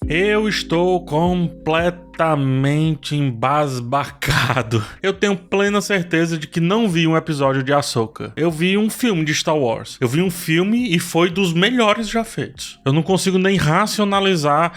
Eu estou completamente embasbacado. Eu tenho plena certeza de que não vi um episódio de Ahsoka. Eu vi um filme de Star Wars. Eu vi um filme e foi dos melhores já feitos. Eu não consigo nem racionalizar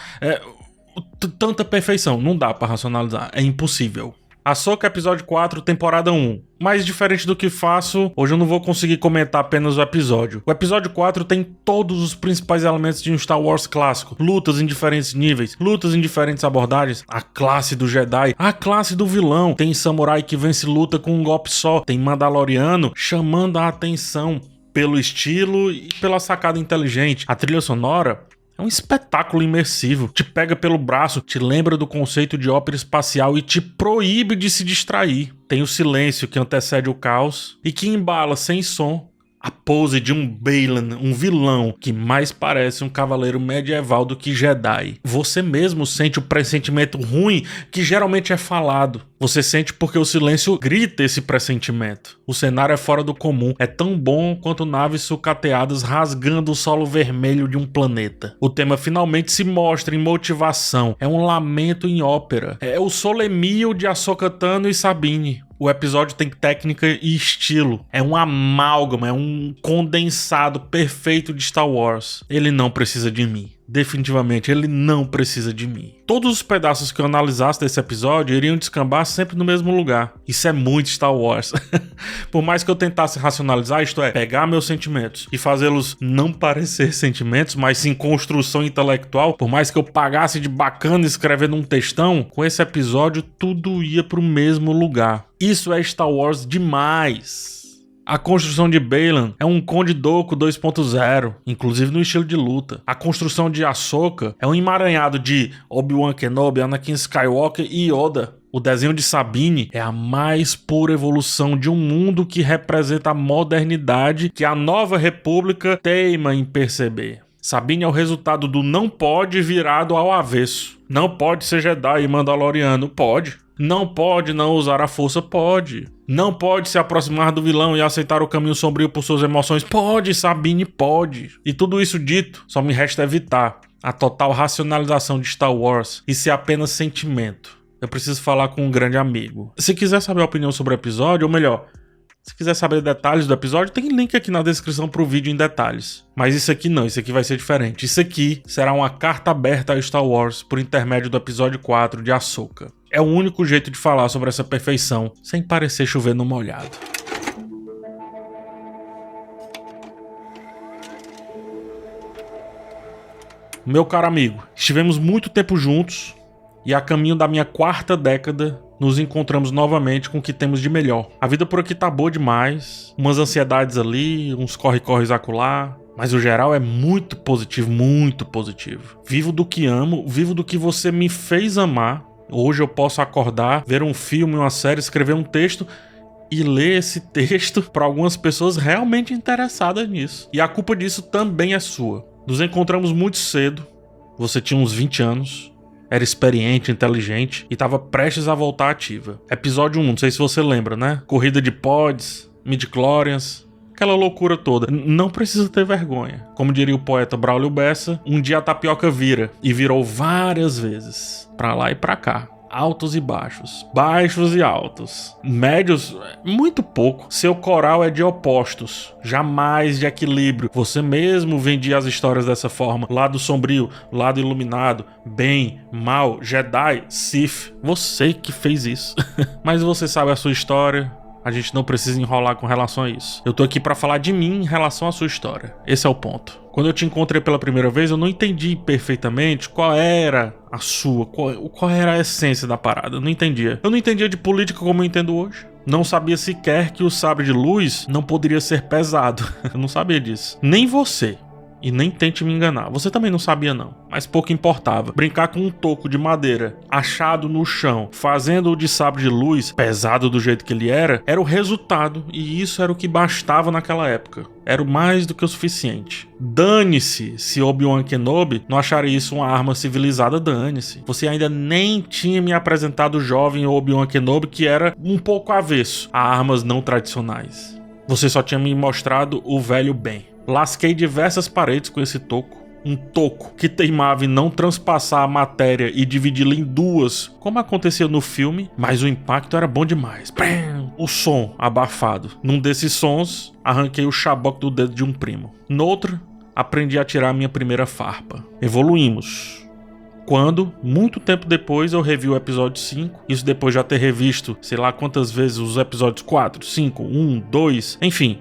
tanta perfeição. Não dá pra racionalizar. É impossível. Ahsoka, episódio 4, temporada 1. Mas diferente do que faço, hoje eu não vou conseguir comentar apenas o episódio. O episódio 4 tem todos os principais elementos de um Star Wars clássico. Lutas em diferentes níveis, lutas em diferentes abordagens, a classe do Jedi, a classe do vilão. Tem samurai que vence luta com um golpe só. Tem Mandaloriano chamando a atenção pelo estilo e pela sacada inteligente. A trilha sonora é um espetáculo imersivo, te pega pelo braço, te lembra do conceito de ópera espacial e te proíbe de se distrair. Tem o silêncio que antecede o caos e que embala sem som a pose de um Baylan, um vilão que mais parece um cavaleiro medieval do que Jedi. Você mesmo sente o pressentimento ruim que geralmente é falado. Você sente porque o silêncio grita esse pressentimento. O cenário é fora do comum, é tão bom quanto naves sucateadas rasgando o solo vermelho de um planeta. O tema finalmente se mostra em motivação, é um lamento em ópera, é o solemio de Ahsoka Tano e Sabine. O episódio tem técnica e estilo. É um amálgama, é um condensado perfeito de Star Wars. Ele não precisa de mim. Definitivamente, ele não precisa de mim. Todos os pedaços que eu analisasse desse episódio iriam descambar sempre no mesmo lugar. Isso é muito Star Wars. Por mais que eu tentasse racionalizar, isto é, pegar meus sentimentos e fazê-los não parecer sentimentos, mas sim construção intelectual, por mais que eu pagasse de bacana escrevendo um textão, com esse episódio tudo ia pro mesmo lugar. Isso é Star Wars demais. A construção de Baylan é um Conde Dooku 2.0, inclusive no estilo de luta. A construção de Ahsoka é um emaranhado de Obi-Wan Kenobi, Anakin Skywalker e Yoda. O desenho de Sabine é a mais pura evolução de um mundo que representa a modernidade que a Nova República teima em perceber. Sabine é o resultado do não pode virado ao avesso. Não pode ser Jedi e Mandaloriano, pode. Não pode não usar a força, pode. Não pode se aproximar do vilão e aceitar o caminho sombrio por suas emoções, pode, Sabine, pode. E tudo isso dito, só me resta evitar a total racionalização de Star Wars e ser apenas sentimento. Eu preciso falar com um grande amigo. Se quiser saber a opinião sobre o episódio, ou melhor, se quiser saber detalhes do episódio, tem link aqui na descrição pro vídeo em detalhes. Mas isso aqui não, isso aqui vai ser diferente. Isso aqui será uma carta aberta a Star Wars por intermédio do episódio 4 de Ahsoka. É o único jeito de falar sobre essa perfeição, sem parecer chover no molhado. Meu caro amigo, estivemos muito tempo juntos e a caminho da minha 4ª década nos encontramos novamente com o que temos de melhor. A vida por aqui tá boa demais, umas ansiedades ali, uns corre-corres acolá, mas o geral é muito positivo, muito positivo. Vivo do que amo, vivo do que você me fez amar. Hoje eu posso acordar, ver um filme, uma série, escrever um texto e ler esse texto para algumas pessoas realmente interessadas nisso. E a culpa disso também é sua. Nos encontramos muito cedo, você tinha uns 20 anos, era experiente, inteligente e estava prestes a voltar ativa. Episódio 1, não sei se você lembra, né? Corrida de pods, midi-chlorians, aquela loucura toda. Não precisa ter vergonha. Como diria o poeta Braulio Bessa, um dia a tapioca vira, e virou várias vezes. Pra lá e pra cá. Altos e baixos. Baixos e altos. Médios, muito pouco. Seu coral é de opostos. Jamais de equilíbrio. Você mesmo vendia as histórias dessa forma. Lado sombrio, lado iluminado. Bem, mal, Jedi, Sith. Você que fez isso. Mas você sabe a sua história. A gente não precisa enrolar com relação a isso. Eu tô aqui pra falar de mim em relação à sua história. Esse é o ponto. Quando eu te encontrei pela primeira vez, eu não entendi perfeitamente qual era a sua, qual era a essência da parada. Eu não entendia. Eu não entendia de política como eu entendo hoje. Não sabia sequer que o sabre de luz não poderia ser pesado. Eu não sabia disso. Nem você. E nem tente me enganar. Você também não sabia não, mas pouco importava. Brincar com um toco de madeira achado no chão, fazendo-o de sabre de luz, pesado do jeito que ele era o resultado, e isso era o que bastava naquela época. Era o mais do que o suficiente. Dane-se se Obi-Wan Kenobi não acharia isso uma arma civilizada, dane-se. Você ainda nem tinha me apresentado o jovem Obi-Wan Kenobi, que era um pouco avesso a armas não tradicionais. Você só tinha me mostrado o velho Ben. Lasquei diversas paredes com esse toco. um toco que teimava em não transpassar a matéria e dividi-la em duas, como acontecia no filme, mas o impacto era bom demais. Bam! O som abafado. Num desses sons, arranquei o chaboque do dedo de um primo. Noutro, aprendi a tirar minha primeira farpa. Evoluímos. Quando, muito tempo depois, eu revi o episódio 5, isso depois de já ter revisto, sei lá quantas vezes, os episódios 4, 5, 1, 2, enfim.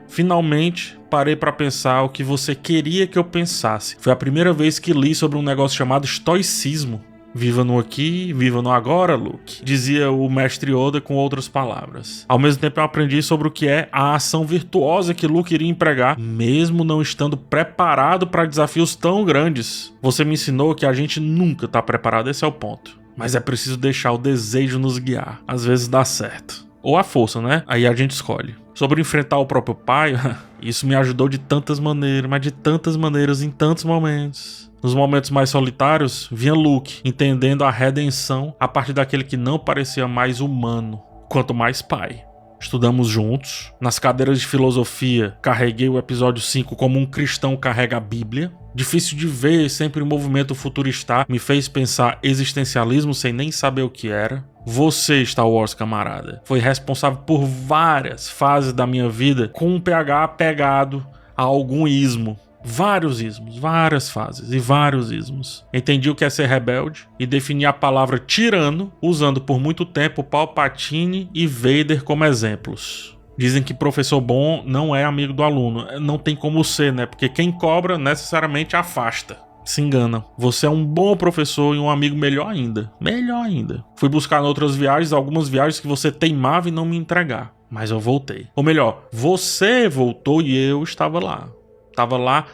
Finalmente, parei pra pensar o que você queria que eu pensasse. Foi a primeira vez que li sobre um negócio chamado estoicismo. Viva no aqui, viva no agora, Luke, dizia o mestre Yoda com outras palavras. Ao mesmo tempo eu aprendi sobre o que é a ação virtuosa que Luke iria empregar, mesmo não estando preparado para desafios tão grandes. Você me ensinou que a gente nunca tá preparado, esse é o ponto. Mas é preciso deixar o desejo nos guiar. Às vezes dá certo. Ou a força, né? Aí a gente escolhe. Sobre enfrentar o próprio pai, isso me ajudou de tantas maneiras, mas de tantas maneiras em tantos momentos. Nos momentos mais solitários, vinha Luke, entendendo a redenção a partir daquele que não parecia mais humano, quanto mais pai. Estudamos juntos. Nas cadeiras de filosofia, carreguei o episódio 5 como um cristão carrega a Bíblia. Difícil de ver, sempre o movimento futurista me fez pensar existencialismo sem nem saber o que era. Você, Star Wars camarada, foi responsável por várias fases da minha vida com um pH apegado a algum ismo. Vários ismos, várias fases e vários ismos. Entendi o que é ser rebelde e defini a palavra tirano usando por muito tempo Palpatine e Vader como exemplos. Dizem que professor bom não é amigo do aluno. Não tem como ser, né? Porque quem cobra necessariamente afasta. Se engana. Você é um bom professor e um amigo melhor ainda. Melhor ainda. Fui buscar em outras viagens, algumas viagens que você teimava em não me entregar. Mas eu voltei. Ou melhor, você voltou e eu estava lá. Tava lá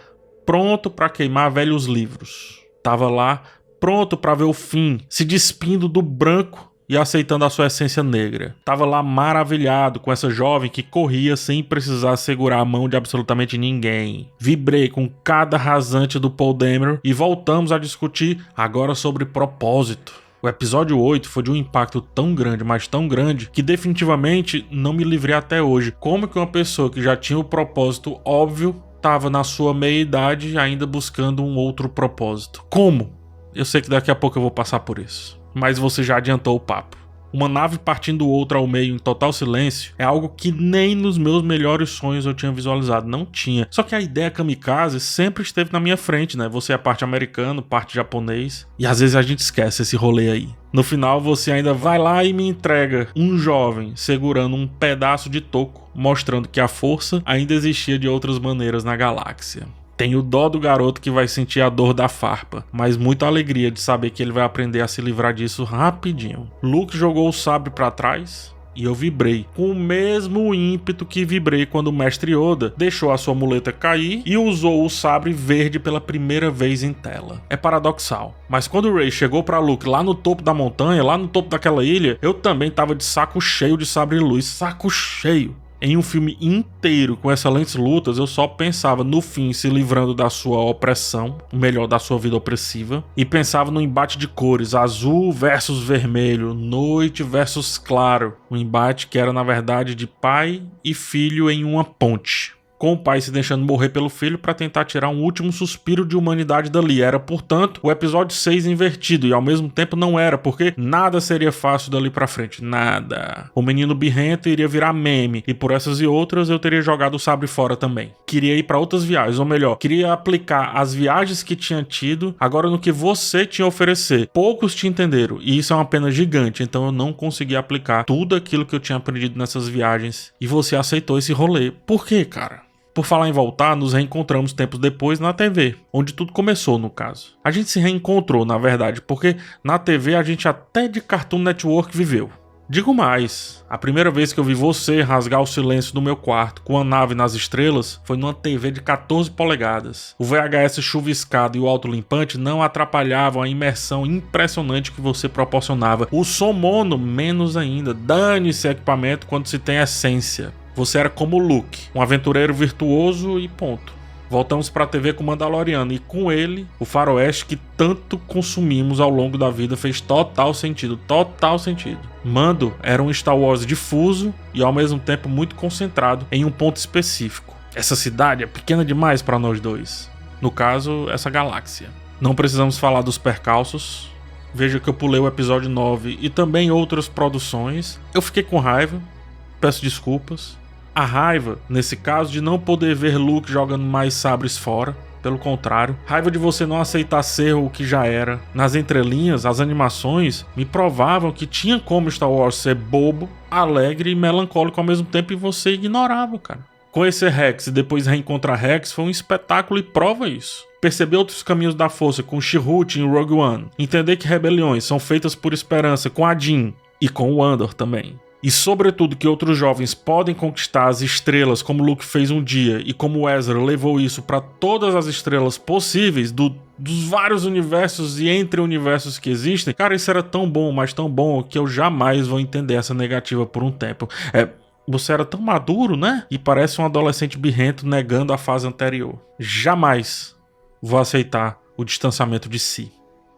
pronto para queimar velhos livros. Tava lá pronto para ver o fim, se despindo do branco e aceitando a sua essência negra. Tava lá maravilhado com essa jovem que corria sem precisar segurar a mão de absolutamente ninguém. Vibrei com cada rasante do Paul Dameron e voltamos a discutir agora sobre propósito. O episódio 8 foi de um impacto tão grande, mas tão grande, que definitivamente não me livrei até hoje. Como que uma pessoa que já tinha o propósito óbvio estava na sua meia-idade ainda buscando um outro propósito? Como? Eu sei que daqui a pouco eu vou passar por isso. Mas você já adiantou o papo. Uma nave partindo outra ao meio em total silêncio é algo que nem nos meus melhores sonhos eu tinha visualizado. Não tinha. Só que a ideia kamikaze sempre esteve na minha frente, né? Você é parte americano, parte japonês. E às vezes a gente esquece esse rolê aí. No final você ainda vai lá e me entrega um jovem segurando um pedaço de toco, mostrando que a força ainda existia de outras maneiras na galáxia. Tenho dó do garoto que vai sentir a dor da farpa, mas muita alegria de saber que ele vai aprender a se livrar disso rapidinho. Luke jogou o sabre pra trás e eu vibrei, com o mesmo ímpeto que vibrei quando o mestre Yoda deixou a sua muleta cair e usou o sabre verde pela primeira vez em tela. É paradoxal, mas quando o Rey chegou pra Luke lá no topo da montanha, lá no topo daquela ilha, eu também tava de saco cheio de sabre de luz, saco cheio. Em um filme inteiro com excelentes lutas, eu só pensava no fim se livrando da sua opressão, o melhor da sua vida opressiva, e pensava no embate de cores, azul versus vermelho, noite versus claro, um embate que era na verdade de pai e filho em uma ponte. Com o pai se deixando morrer pelo filho para tentar tirar um último suspiro de humanidade dali. Era, portanto, o episódio 6 invertido, e ao mesmo tempo não era, porque nada seria fácil dali pra frente, nada. O menino birrento iria virar meme, e por essas e outras eu teria jogado o sabre fora também. Queria ir para outras viagens, ou melhor, queria aplicar as viagens que tinha tido agora no que você tinha a oferecer. Poucos te entenderam, e isso é uma pena gigante, então eu não consegui aplicar tudo aquilo que eu tinha aprendido nessas viagens, e você aceitou esse rolê. Por quê, cara? Por falar em voltar, nos reencontramos tempos depois na TV, onde tudo começou no caso. A gente se reencontrou, na verdade, porque na TV a gente até de Cartoon Network viveu. Digo mais, a primeira vez que eu vi você rasgar o silêncio do meu quarto com a nave nas estrelas foi numa TV de 14 polegadas. O VHS chuviscado e o autolimpante não atrapalhavam a imersão impressionante que você proporcionava. O som mono, menos ainda. Dane-se equipamento quando se tem essência. Você era como Luke, um aventureiro virtuoso e ponto. Voltamos pra TV com o Mandaloriano e com ele, o faroeste que tanto consumimos ao longo da vida fez total sentido, total sentido. Mando era um Star Wars difuso e ao mesmo tempo muito concentrado em um ponto específico. Essa cidade é pequena demais para nós dois. No caso, essa galáxia. Não precisamos falar dos percalços. Veja que eu pulei o episódio 9 e também outras produções. Eu fiquei com raiva, peço desculpas. A raiva, nesse caso, de não poder ver Luke jogando mais sabres fora. Pelo contrário, raiva de você não aceitar ser o que já era. Nas entrelinhas, as animações me provavam que tinha como Star Wars ser bobo, alegre e melancólico ao mesmo tempo, e você ignorava, cara. Conhecer Rex e depois reencontrar Rex foi um espetáculo e prova isso. Perceber outros caminhos da força com Chirrut em Rogue One. Entender que rebeliões são feitas por esperança com a Din e com o Andor também. E sobretudo que outros jovens podem conquistar as estrelas como Luke fez um dia e como Ezra levou isso para todas as estrelas possíveis dos vários universos e entre-universos que existem. Cara, isso era tão bom, mas tão bom que eu jamais vou entender essa negativa por um tempo. Você era tão maduro, né? E parece um adolescente birrento negando a fase anterior. Jamais vou aceitar o distanciamento de si.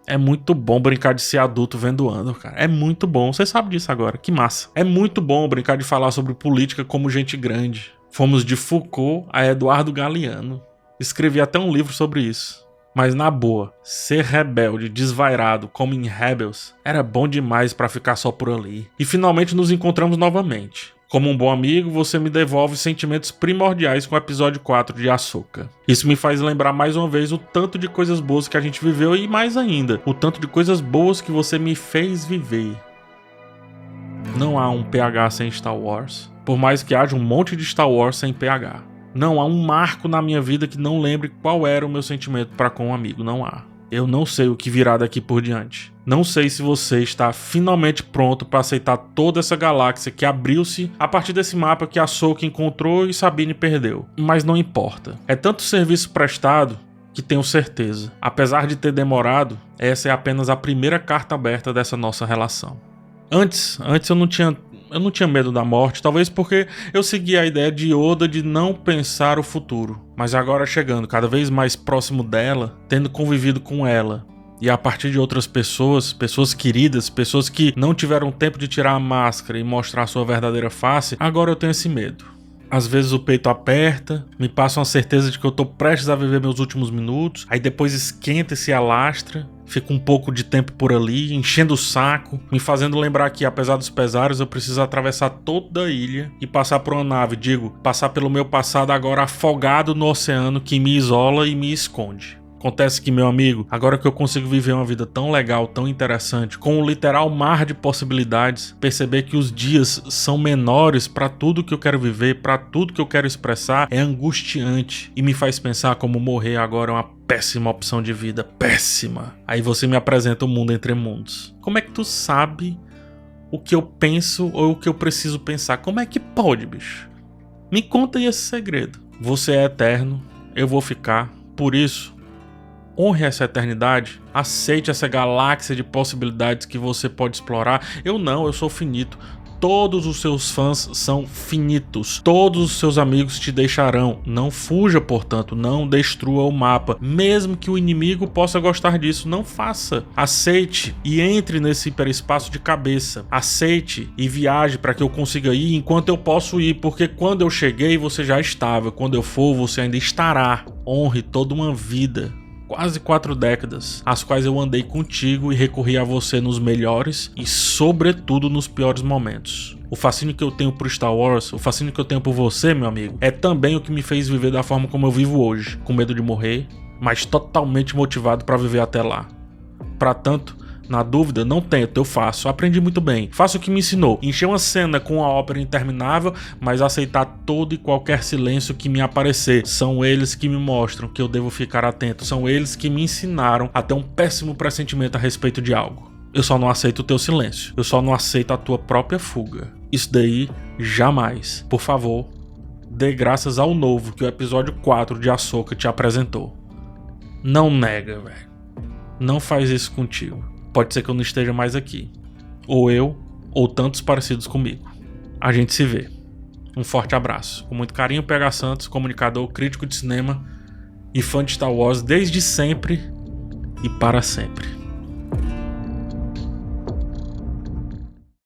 É muito bom brincar de ser adulto vendo Andor, cara. É muito bom. Você sabe disso agora. Que massa. É muito bom brincar de falar sobre política como gente grande. Fomos de Foucault a Eduardo Galeano. Escrevi até um livro sobre isso. Mas na boa, ser rebelde, desvairado, como em Rebels, era bom demais pra ficar só por ali. E finalmente nos encontramos novamente. Como um bom amigo, você me devolve sentimentos primordiais com o episódio 4 de Ahsoka. Isso me faz lembrar mais uma vez o tanto de coisas boas que a gente viveu e mais ainda, o tanto de coisas boas que você me fez viver. Não há um PH sem Star Wars, por mais que haja um monte de Star Wars sem PH. Não há um marco na minha vida que não lembre qual era o meu sentimento para com um amigo, não há. Eu não sei o que virá daqui por diante. Não sei se você está finalmente pronto para aceitar toda essa galáxia que abriu-se a partir desse mapa que Ahsoka encontrou e Sabine perdeu. Mas não importa. É tanto serviço prestado que tenho certeza. Apesar de ter demorado, essa é apenas a primeira carta aberta dessa nossa relação. Antes eu não tinha medo da morte, talvez porque eu seguia a ideia de Yoda de não pensar o futuro. Mas agora chegando cada vez mais próximo dela, tendo convivido com ela, e a partir de outras pessoas queridas, pessoas que não tiveram tempo de tirar a máscara e mostrar sua verdadeira face, agora eu tenho esse medo. Às vezes o peito aperta, me passa uma certeza de que eu tô prestes a viver meus últimos minutos, aí depois esquenta e se alastra, fica um pouco de tempo por ali, enchendo o saco, me fazendo lembrar que, apesar dos pesares, eu preciso atravessar toda a ilha e passar por uma nave, passar pelo meu passado agora afogado no oceano que me isola e me esconde. Acontece que, meu amigo, agora que eu consigo viver uma vida tão legal, tão interessante, com um literal mar de possibilidades, perceber que os dias são menores para tudo que eu quero viver, para tudo que eu quero expressar, é angustiante e me faz pensar como morrer agora é uma péssima opção de vida, péssima. Aí você me apresenta o mundo entre mundos. Como é que tu sabe o que eu penso ou o que eu preciso pensar? Como é que pode, bicho? Me conta aí esse segredo. Você é eterno, eu vou ficar, por isso, honre essa eternidade, aceite essa galáxia de possibilidades que você pode explorar. Eu sou finito. Todos os seus fãs são finitos. Todos os seus amigos te deixarão. Não fuja, portanto, não destrua o mapa. Mesmo que o inimigo possa gostar disso, não faça. Aceite e entre nesse hiperespaço de cabeça. Aceite e viaje para que eu consiga ir enquanto eu posso ir, porque quando eu cheguei você já estava. Quando eu for você ainda estará. Honre toda uma vida. Quase 4 décadas, as quais eu andei contigo e recorri a você nos melhores e sobretudo nos piores momentos. O fascínio que eu tenho por Star Wars, o fascínio que eu tenho por você, meu amigo, é também o que me fez viver da forma como eu vivo hoje, com medo de morrer, mas totalmente motivado para viver até lá. Para tanto, na dúvida, não tento, eu faço. Aprendi muito bem. Faço o que me ensinou. Encher uma cena com uma ópera interminável, mas aceitar todo e qualquer silêncio que me aparecer. São eles que me mostram que eu devo ficar atento. São eles que me ensinaram a ter um péssimo pressentimento a respeito de algo. Eu só não aceito o teu silêncio. Eu só não aceito a tua própria fuga. Isso daí, jamais. Por favor, dê graças ao novo que o episódio 4 de Ahsoka te apresentou. Não nega, velho. Não faz isso contigo. Pode ser que eu não esteja mais aqui. Ou eu, ou tantos parecidos comigo. A gente se vê. Um forte abraço. Com muito carinho, PH Santos, comunicador, crítico de cinema e fã de Star Wars desde sempre e para sempre.